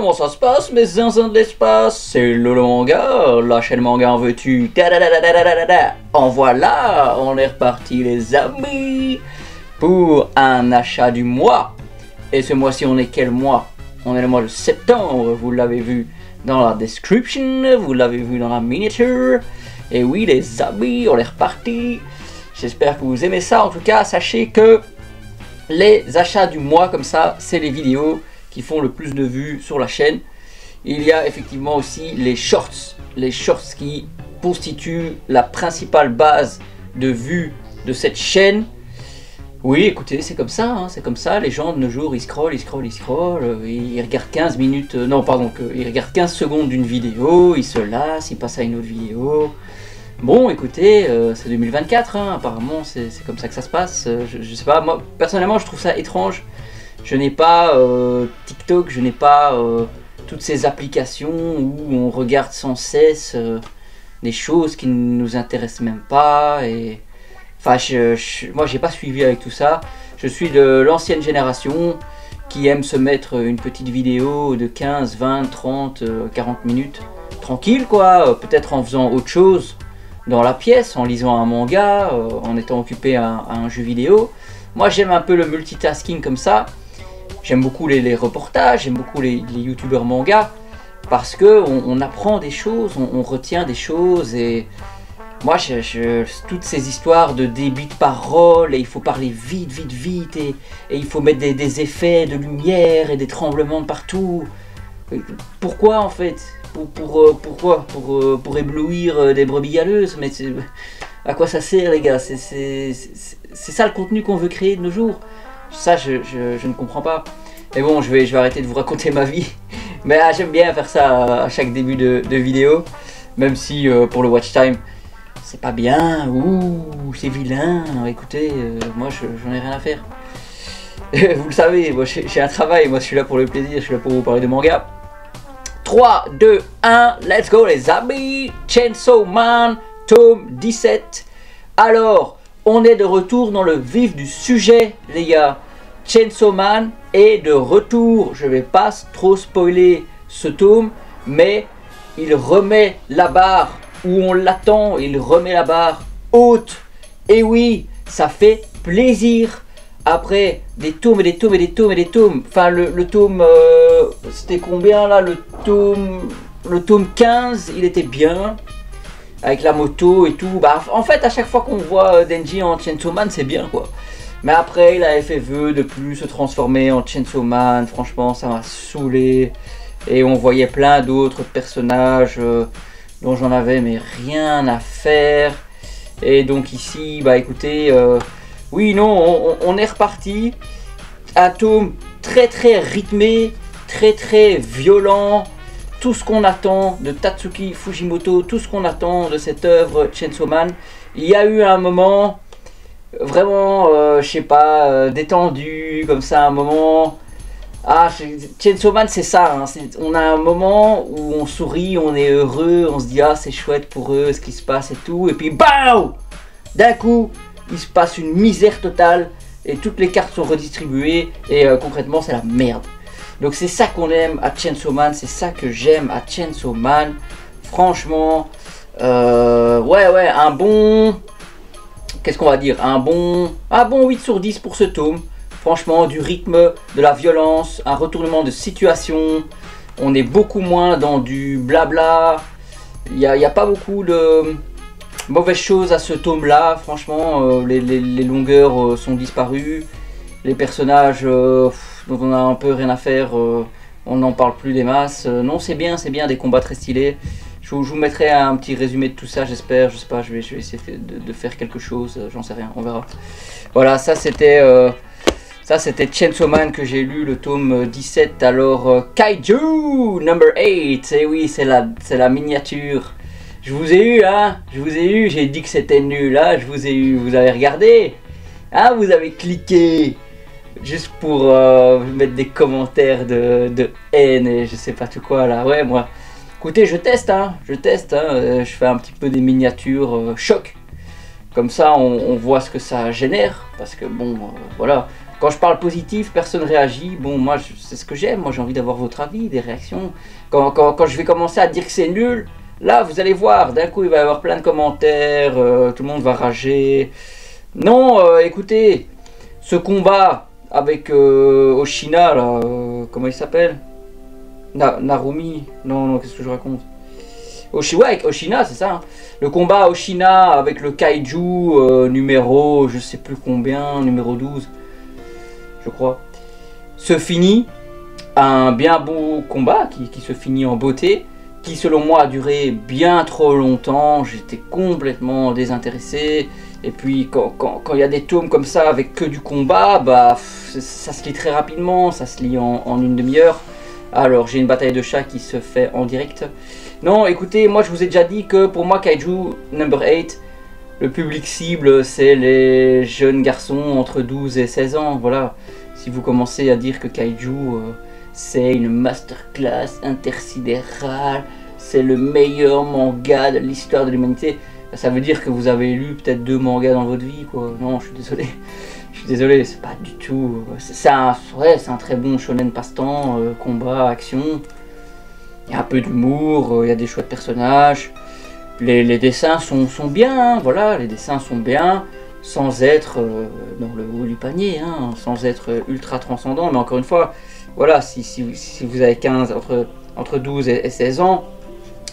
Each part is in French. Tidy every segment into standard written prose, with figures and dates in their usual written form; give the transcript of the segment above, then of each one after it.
comment ça se passe, mes zinzins de l'espace? C'est Lolo Manga, la chaîne manga en veux-tu? En voilà, on est reparti les amis pour un achat du mois. Et ce mois-ci, on est quel mois? On est le mois de septembre, vous l'avez vu dans la description, vous l'avez vu dans la miniature. Et oui les amis, on est reparti. J'espère que vous aimez ça. En tout cas, sachez que les achats du mois comme ça, c'est les vidéos qui font le plus de vues sur la chaîne. Il y a effectivement aussi les shorts qui constituent la principale base de vues de cette chaîne. Oui, écoutez, c'est comme ça, hein, c'est comme ça. Les gens de nos jours, ils scrollent, ils regardent 15 minutes, non pardon, ils regardent 15 secondes d'une vidéo, ils se lassent, ils passent à une autre vidéo. Bon, écoutez, c'est 2024, hein, apparemment c'est comme ça que ça se passe. Je sais pas, moi personnellement je trouve ça étrange. Je n'ai pas TikTok, je n'ai pas toutes ces applications où on regarde sans cesse des choses qui ne nous intéressent même pas. Et enfin, moi j'ai pas suivi avec tout ça. Je suis de l'ancienne génération qui aime se mettre une petite vidéo de 15, 20, 30, 40 minutes tranquille quoi, peut-être en faisant autre chose dans la pièce, en lisant un manga, en étant occupé à un jeu vidéo. Moi j'aime un peu le multitasking comme ça. J'aime beaucoup les reportages, j'aime beaucoup les youtubeurs manga, parce que on apprend des choses, on retient des choses. Et moi toutes ces histoires de débit de parole, et il faut parler vite et il faut mettre des effets de lumière et des tremblements de partout. Pourquoi en fait? Pourquoi? Pour éblouir des brebis galeuses? Mais à quoi ça sert les gars? C'est ça le contenu qu'on veut créer de nos jours? Ça je ne comprends pas. Mais bon, je vais arrêter de vous raconter ma vie. Mais j'aime bien faire ça à chaque début de vidéo. Même si pour le watch time c'est pas bien, ouh c'est vilain. Écoutez, moi j'en ai rien à faire. Vous le savez, moi j'ai un travail, moi je suis là pour le plaisir, je suis là pour vous parler de manga. 3, 2, 1, let's go les amis. Chainsaw Man, tome 17. Alors, on est de retour dans le vif du sujet les gars. Chainsaw Man est de retour. Je vais pas trop spoiler ce tome, mais il remet la barre où on l'attend, il remet la barre haute. Et oui, ça fait plaisir. Après des tomes et des tomes et des tomes et des tomes. Enfin le tome, c'était combien là? Le tome 15, il était bien. Avec la moto et tout. Bah, en fait, à chaque fois qu'on voit Denji en Chainsaw Man, c'est bien quoi. Mais après, il avait fait vœu de plus se transformer en Chainsaw Man. Franchement, ça m'a saoulé. Et on voyait plein d'autres personnages dont j'en avais mais rien à faire. Et donc ici, bah écoutez, oui, non, on est reparti. Un tome très rythmé, très violent. Tout ce qu'on attend de Tatsuki Fujimoto, tout ce qu'on attend de cette œuvre Chainsaw Man. Il y a eu un moment vraiment, je sais pas, détendu, comme ça, un moment... Ah, Chainsaw Man c'est ça, hein, on a un moment où on sourit, on est heureux, on se dit ah c'est chouette pour eux, ce qui se passe et tout. Et puis BAM! D'un coup, il se passe une misère totale et toutes les cartes sont redistribuées et concrètement c'est la merde. Donc c'est ça qu'on aime à Chainsaw Man, c'est ça que j'aime à Chainsaw Man. Franchement, ouais, un bon... Qu'est-ce qu'on va dire? Un bon 8 sur 10 pour ce tome. Franchement, du rythme, de la violence, un retournement de situation. On est beaucoup moins dans du blabla. Il n'y a pas beaucoup de mauvaises choses à ce tome-là. Franchement, les longueurs sont disparues. Les personnages... dont on a un peu rien à faire, on n'en parle plus des masses. Non, c'est bien, des combats très stylés. Je vous mettrai un petit résumé de tout ça, j'espère. Je sais pas, je vais essayer de faire quelque chose, j'en sais rien, on verra. Voilà, ça c'était Chainsaw Man que j'ai lu, le tome 17. Alors, Kaiju number 8, et oui, c'est la miniature. Je vous ai eu, hein, j'ai dit que c'était nul, là, je vous ai eu, vous avez regardé, hein, vous avez cliqué. Juste pour mettre des commentaires de haine et je sais pas tout quoi là. Ouais, moi, écoutez, je teste, je fais un petit peu des miniatures choc. Comme ça, on voit ce que ça génère. Parce que bon, voilà, Quand je parle positif, personne réagit. Bon, moi, c'est ce que j'aime. Moi, j'ai envie d'avoir votre avis, des réactions. Quand je vais commencer à dire que c'est nul, là, vous allez voir. D'un coup, il va y avoir plein de commentaires. Tout le monde va rager. Non, écoutez, ce combat avec Oshina, là, comment il s'appelle? Narumi? Non, qu'est-ce que je raconte? Ouais, avec Oshina, c'est ça. Hein. Le combat Oshina avec le kaiju numéro, je sais plus combien, numéro 12, je crois, se finit. Un bien beau combat qui se finit en beauté, qui selon moi a duré bien trop longtemps. J'étais complètement désintéressé. Et puis quand il y a des tomes comme ça avec que du combat, bah ça se lit très rapidement, ça se lit en une demi-heure. Alors j'ai une bataille de chats qui se fait en direct. Non, écoutez, moi je vous ai déjà dit que pour moi Kaiju Number 8, le public cible c'est les jeunes garçons entre 12 et 16 ans. Voilà, si vous commencez à dire que Kaiju c'est une masterclass intersidérale, c'est le meilleur manga de l'histoire de l'humanité, ça veut dire que vous avez lu peut-être 2 mangas dans votre vie, quoi. Non, je suis désolé. Je suis désolé, c'est pas du tout... C'est un très bon shonen passe-temps, combat, action. Il y a un peu d'humour, il y a des chouettes personnages. Les dessins sont bien, hein, voilà, les dessins sont bien, sans être dans le haut du panier, hein, sans être ultra transcendant. Mais encore une fois, voilà, si vous avez entre 12 et 16 ans,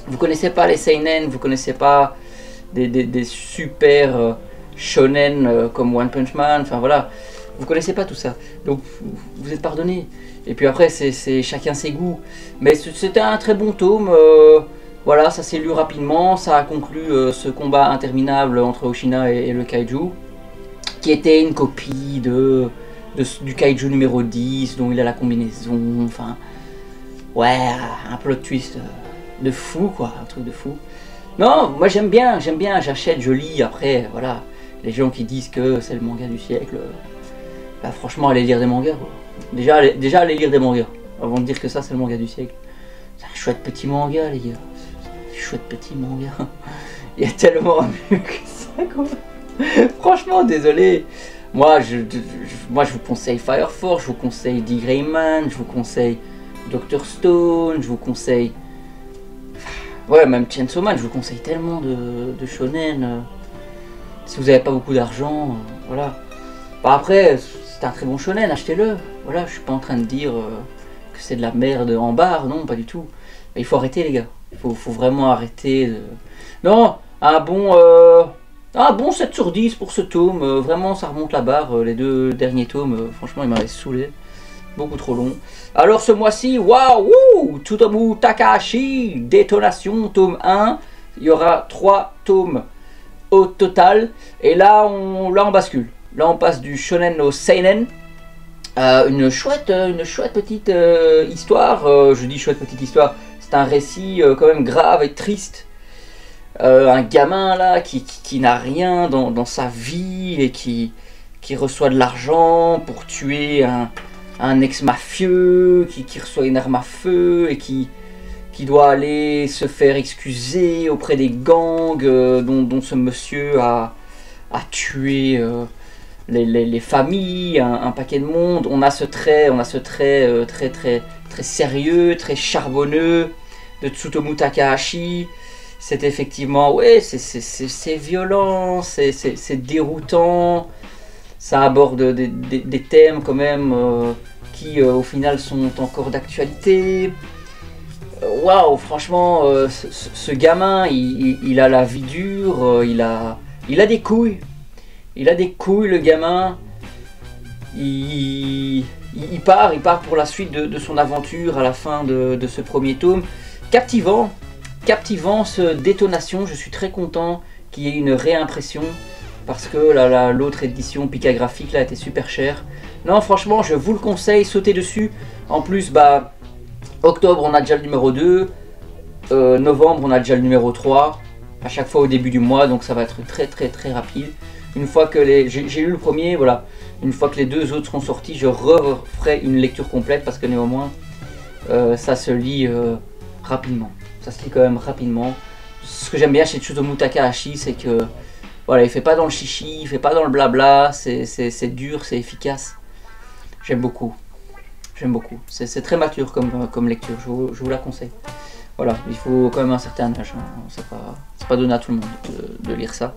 vous connaissez pas les seinen, vous connaissez pas des super shonen comme One Punch Man, enfin voilà, vous connaissez pas tout ça, donc vous êtes pardonné. Et puis après c'est chacun ses goûts, mais c'était un très bon tome, voilà, ça s'est lu rapidement, ça a conclu ce combat interminable entre Oshina et le kaiju, qui était une copie du kaiju numéro 10, dont il a la combinaison, enfin, ouais, un plot twist de fou, quoi, un truc de fou. Non, moi j'aime bien, j'achète, je lis, après, voilà, les gens qui disent que c'est le manga du siècle, bah franchement, allez lire des mangas, quoi. Déjà, allez lire des mangas, avant de dire que ça c'est le manga du siècle. C'est un chouette petit manga, les gars, chouette petit manga. Il y a tellement mieux que ça, quoi. Franchement, désolé. Moi, je vous conseille Fire Force, je vous conseille D. Greyman, je vous conseille Dr. Stone, je vous conseille... Ouais, même Chainsaw Man, je vous conseille tellement de shonen. Si vous n'avez pas beaucoup d'argent, voilà. Bah après, c'est un très bon shonen, achetez-le. Voilà, je suis pas en train de dire que c'est de la merde en barre, non, pas du tout. Mais il faut arrêter, les gars. Il faut vraiment arrêter de... Non, un bon 7 sur 10 pour ce tome. Vraiment, ça remonte la barre. Les 2 derniers tomes, franchement, ils m'avaient saoulé. Beaucoup trop long. Alors ce mois-ci, waouh, Tsutomu Takahashi, Détonation, tome 1. Il y aura 3 tomes au total. Et là, on bascule. Là, on passe du shonen au seinen. Une chouette petite histoire. Je dis chouette petite histoire. C'est un récit quand même grave et triste. Un gamin là qui n'a rien dans sa vie et qui reçoit de l'argent pour tuer un ex-mafieux qui reçoit une arme à feu et qui doit aller se faire excuser auprès des gangs dont ce monsieur a tué les familles, un paquet de monde. On a ce trait très sérieux, très charbonneux de Tsutomu Takahashi. C'est effectivement, ouais, c'est violent, c'est déroutant. Ça aborde des thèmes quand même qui au final sont encore d'actualité. Waouh, franchement, ce gamin, il a la vie dure, il a des couilles. Il a des couilles, le gamin. Il part pour la suite de son aventure à la fin de ce premier tome. Captivant ce Détonation, je suis très content qu'il y ait une réimpression. Parce que l'autre édition Pika Graphique là était super chère. Non, franchement, je vous le conseille, sautez dessus. En plus, bah, octobre, on a déjà le numéro 2. Novembre, on a déjà le numéro 3. À chaque fois au début du mois, donc ça va être très rapide. Une fois que j'ai lu le premier, voilà. Une fois que les 2 autres seront sortis, je referai une lecture complète parce que néanmoins, ça se lit rapidement. Ça se lit quand même rapidement. Ce que j'aime bien chez Tsutomu Takahashi, c'est que voilà, il fait pas dans le chichi, il fait pas dans le blabla, c'est dur, c'est efficace. J'aime beaucoup. J'aime beaucoup. C'est très mature comme lecture, je vous la conseille. Voilà, il faut quand même un certain âge, hein. C'est pas donné à tout le monde de lire ça.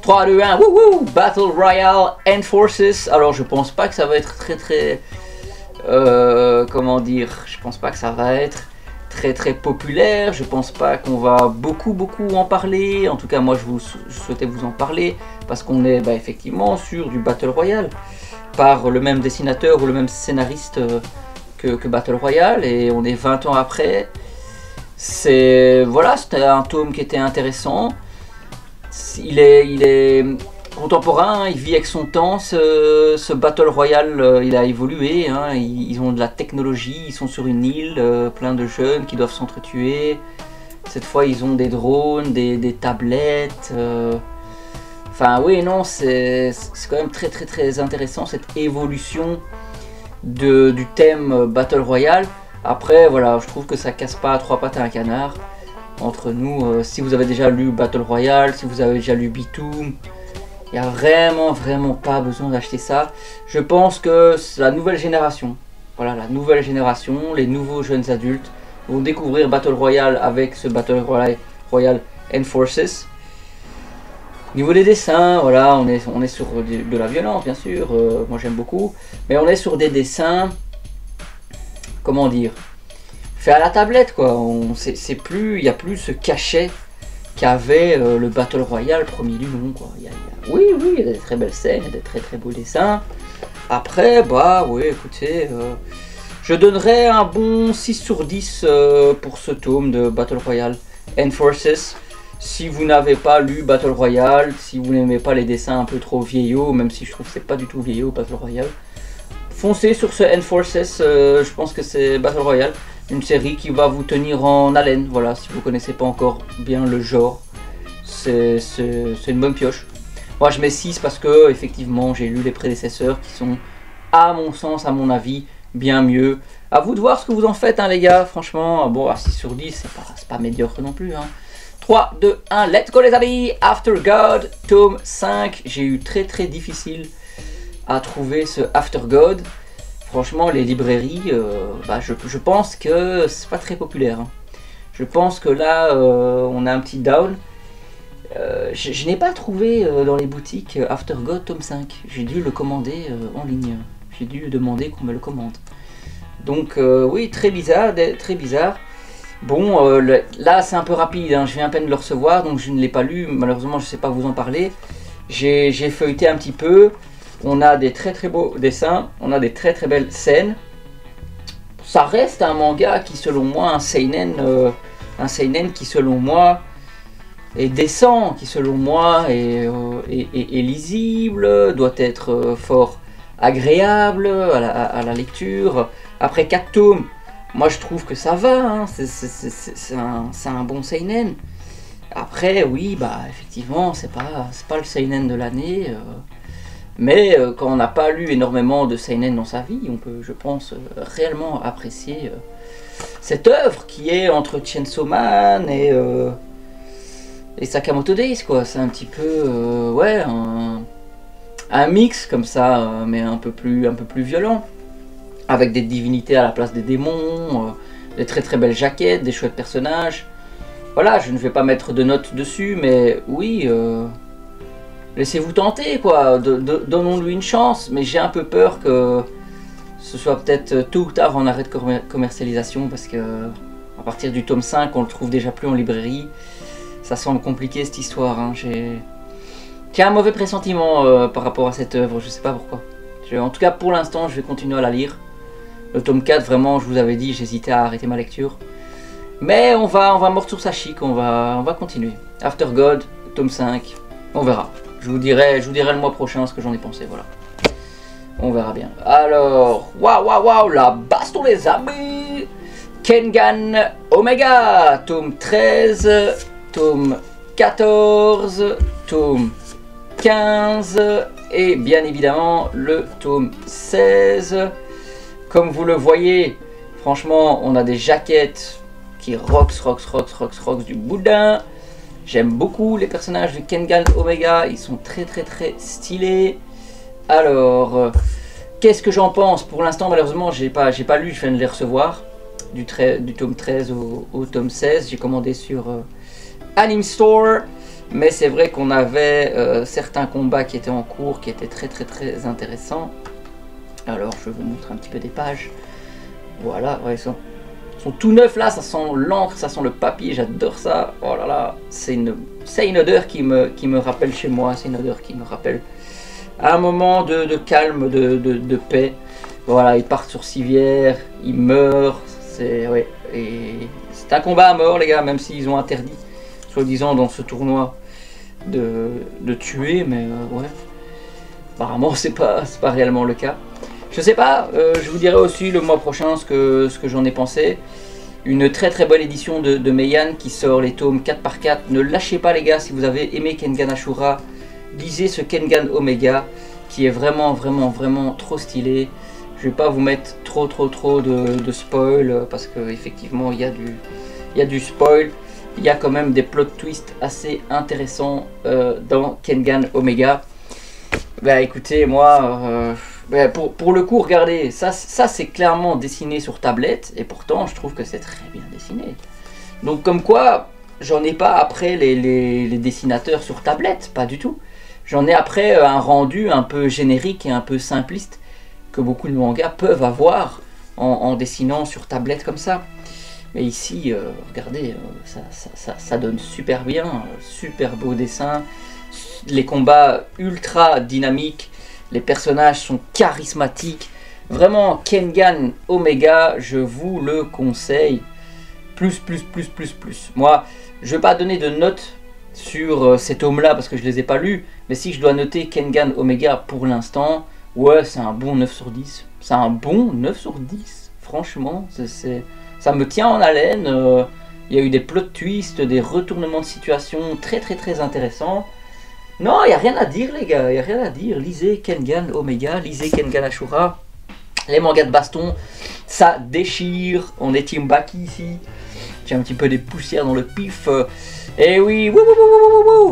3, 2, 1, wouhou! Battle Royale and Forces. Alors je pense pas que ça va être très comment dire, je pense pas que ça va être très populaire, je pense pas qu'on va beaucoup en parler, en tout cas moi je souhaitais vous en parler, parce qu'on est effectivement sur du Battle Royale, par le même dessinateur ou le même scénariste que Battle Royale, et on est 20 ans après. Voilà, c'était un tome qui était intéressant, il est contemporain, il vit avec son temps, ce Battle Royale, il a évolué, hein, ils ont de la technologie, ils sont sur une île, plein de jeunes qui doivent s'entretuer. Cette fois ils ont des drones, des tablettes, enfin oui, non, c'est quand même très intéressant cette évolution du thème Battle Royale. Après voilà, je trouve que ça casse pas à 3 pattes à un canard. Entre nous, si vous avez déjà lu Battle Royale, si vous avez déjà lu Bitoom, il n'y a vraiment pas besoin d'acheter ça. Je pense que la nouvelle génération, voilà, la nouvelle génération, les nouveaux jeunes adultes vont découvrir Battle Royale avec ce Battle Royale and Forces. Au niveau des dessins, voilà, on est sur de la violence, bien sûr, moi j'aime beaucoup, mais on est sur des dessins, comment dire, fait à la tablette, quoi. Il n'y a plus ce cachet qu'avait le Battle Royale premier du nom, quoi. Oui, il y a des très belles scènes, il y a des très beaux dessins. Après, oui, écoutez, je donnerais un bon 6 sur 10 pour ce tome de Battle Royale and Forces. Si vous n'avez pas lu Battle Royale, si vous n'aimez pas les dessins un peu trop vieillots, même si je trouve que c'est pas du tout vieillot Battle Royale, foncez sur ce and Forces, je pense que c'est Battle Royale, une série qui va vous tenir en haleine. Voilà, si vous connaissez pas encore bien le genre, c'est une bonne pioche. Moi je mets 6 parce que effectivement j'ai lu les prédécesseurs qui sont, à mon sens, à mon avis, bien mieux. À vous de voir ce que vous en faites, hein, les gars, franchement. Bon, à 6 sur 10, c'est pas médiocre non plus, hein. 3, 2, 1, let's go les amis. After God, tome 5. J'ai eu très difficile à trouver ce After God. Franchement, les librairies, je pense que c'est pas très populaire, hein. Je pense que là, on a un petit down. Je n'ai pas trouvé dans les boutiques After God tome 5. J'ai dû le commander en ligne. J'ai dû demander qu'on me le commande. Donc oui, très bizarre, Bon, là c'est un peu rapide, hein, je viens à peine de le recevoir, donc je ne l'ai pas lu. Malheureusement, je ne sais pas vous en parler. J'ai feuilleté un petit peu. On a des très beaux dessins, on a des très belles scènes. Ça reste un manga qui, selon moi, un seinen qui, selon moi, est décent, qui, selon moi, est lisible, doit être fort agréable à la lecture. Après 4 tomes, moi je trouve que ça va, hein, c'est un bon seinen. Après, oui, effectivement, c'est pas le seinen de l'année. Mais quand on n'a pas lu énormément de seinen dans sa vie, on peut, je pense, réellement apprécier cette œuvre qui est entre Chainsaw Man et Sakamoto Days, quoi. C'est un petit peu, ouais, un mix comme ça, mais un peu plus violent, avec des divinités à la place des démons, des très belles jaquettes, des chouettes personnages. Voilà, je ne vais pas mettre de notes dessus, mais oui, laissez-vous tenter, quoi. Donnons-lui une chance, mais j'ai un peu peur que ce soit peut-être tôt ou tard en arrêt de commercialisation, parce que à partir du tome 5, on le trouve déjà plus en librairie. Ça semble compliqué cette histoire, hein. J'ai un mauvais pressentiment par rapport à cette œuvre, je sais pas pourquoi. En tout cas, pour l'instant, je vais continuer à la lire. Le tome 4, vraiment, je vous avais dit, j'hésitais à arrêter ma lecture. Mais on va mordre sur sa chic, on va continuer. After God, tome 5, on verra. Je vous dirai le mois prochain ce que j'en ai pensé, voilà. On verra bien. Alors, waouh, la baston les amis. Kengan Omega, tome 13, tome 14, tome 15 et bien évidemment le tome 16. Comme vous le voyez, franchement, on a des jaquettes qui rocks du boudin. J'aime beaucoup les personnages de Kengan Omega, ils sont très stylés. Alors, Qu'est-ce que j'en pense? Pour l'instant, malheureusement, j'ai pas lu, je viens de les recevoir. Du tome 13 au tome 16. J'ai commandé sur Anime Store. Mais c'est vrai qu'on avait certains combats qui étaient en cours, qui étaient très intéressants. Alors, je vous montre un petit peu des pages. Voilà, ouais, ils sont tout neufs là, ça sent l'encre, ça sent le papier, j'adore ça. Oh là là, c'est une odeur qui me rappelle chez moi, c'est une odeur qui me rappelle un moment de calme, de paix. Voilà, ils partent sur civière, ils meurent, c'est un combat à mort les gars, même s'ils ont interdit, soi-disant dans ce tournoi, de tuer, mais ouais, apparemment c'est pas réellement le cas. Je sais pas, je vous dirai aussi le mois prochain ce que j'en ai pensé. Une très bonne édition de Meian qui sort les tomes 4 par 4. Ne lâchez pas les gars, si vous avez aimé Kengan Ashura, lisez ce Kengan Omega qui est vraiment trop stylé. Je vais pas vous mettre trop de spoil parce qu'effectivement il y a du spoil. Il y a quand même des plot twists assez intéressants dans Kengan Omega. Bah écoutez, moi, pour le coup, regardez, ça c'est clairement dessiné sur tablette, et pourtant je trouve que c'est très bien dessiné. Donc comme quoi, j'en ai pas après les dessinateurs sur tablette, pas du tout. J'en ai après un rendu un peu générique et un peu simpliste que beaucoup de mangas peuvent avoir en dessinant sur tablette comme ça. Mais ici, regardez, ça donne super bien, super beau dessin. Les combats ultra dynamiques, les personnages sont charismatiques. Vraiment, Kengan Omega, je vous le conseille. Plus. Moi, je vais pas donner de notes sur ces tomes-là parce que je les ai pas lus. Mais si je dois noter Kengan Omega pour l'instant, ouais, c'est un bon 9 sur 10. C'est un bon 9 sur 10. Franchement, ça me tient en haleine. Il y a eu des plot twists, des retournements de situation très intéressants. Non, il n'y a rien à dire les gars, il n'y a rien à dire. Lisez Kengan Omega, lisez Kengan Ashura. Les mangas de baston, ça déchire. On est Team Baki ici. J'ai un petit peu des poussières dans le pif. Et oui,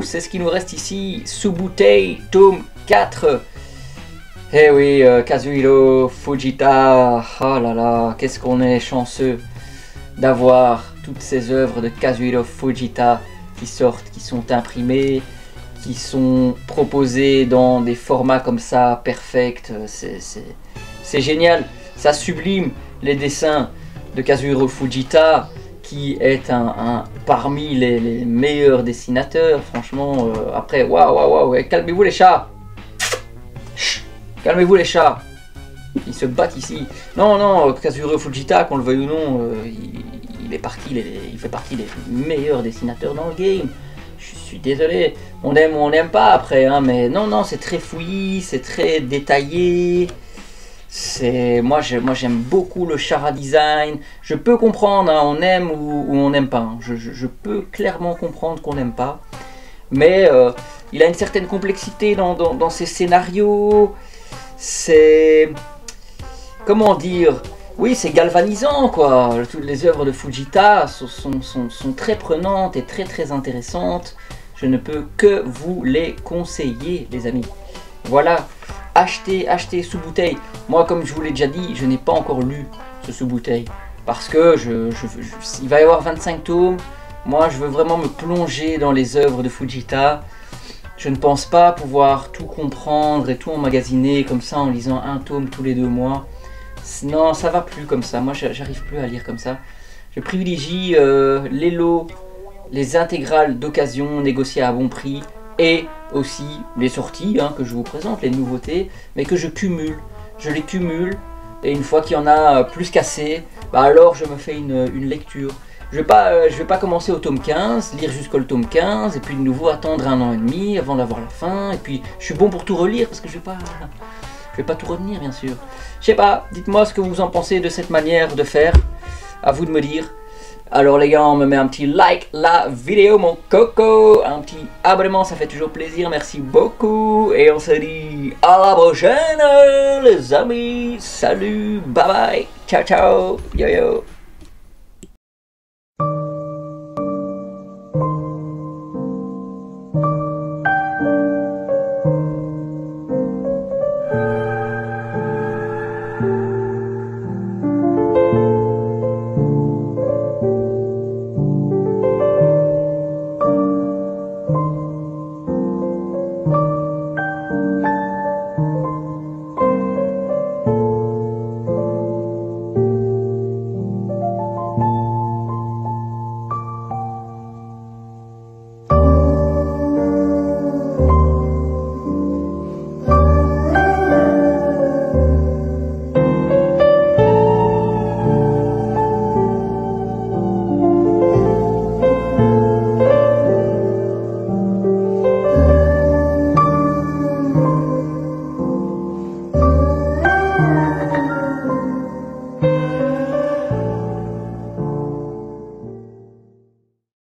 c'est ce qui nous reste ici. Subutei, tome 4. Eh oui, Kazuhiro Fujita. Oh là là, qu'est-ce qu'on est chanceux d'avoir toutes ces œuvres de Kazuhiro Fujita qui sortent, qui sont imprimées, qui sont proposés dans des formats comme ça, perfect. C'est génial, ça sublime les dessins de Kazuhiro Fujita, qui est parmi les meilleurs dessinateurs, franchement. Après, waouh, calmez-vous les chats. Chut, calmez-vous les chats. Ils se battent ici. Non, Kazuhiro Fujita, qu'on le veuille ou non, il fait partie des meilleurs dessinateurs dans le game. Je suis désolé, on aime ou on n'aime pas après, hein, mais non, c'est très fouillis, c'est très détaillé. Moi j'aime beaucoup le chara design. Je peux comprendre, hein, on aime ou on n'aime pas. Hein. Je peux clairement comprendre qu'on n'aime pas. Mais il a une certaine complexité dans ses scénarios. C'est... Comment dire? Oui, c'est galvanisant quoi. Toutes les œuvres de Fujita sont très prenantes et très intéressantes. Je ne peux que vous les conseiller, les amis. Voilà, achetez Subutei. Moi, comme je vous l'ai déjà dit, je n'ai pas encore lu ce Subutei. Parce que il va y avoir 25 tomes. Moi, je veux vraiment me plonger dans les œuvres de Fujita. Je ne pense pas pouvoir tout comprendre et tout emmagasiner comme ça en lisant un tome tous les 2 mois. Non, ça va plus comme ça. Moi, j'arrive plus à lire comme ça. Je privilégie les lots, les intégrales d'occasion négociées à bon prix et aussi les sorties que je vous présente, les nouveautés, mais que je cumule. Je les cumule et une fois qu'il y en a plus qu'assez, bah alors je me fais une lecture. Je vais pas commencer au tome 15, lire jusqu'au tome 15 et puis de nouveau attendre 1 an et demi avant d'avoir la fin. Et puis je suis bon pour tout relire parce que je vais pas tout retenir bien sûr. Je sais pas, dites-moi ce que vous en pensez de cette manière de faire. À vous de me dire. Alors les gars, on me met un petit like la vidéo mon coco, un petit abonnement, ça fait toujours plaisir, merci beaucoup. Et on se dit à la prochaine les amis. Salut, bye bye, ciao, yo.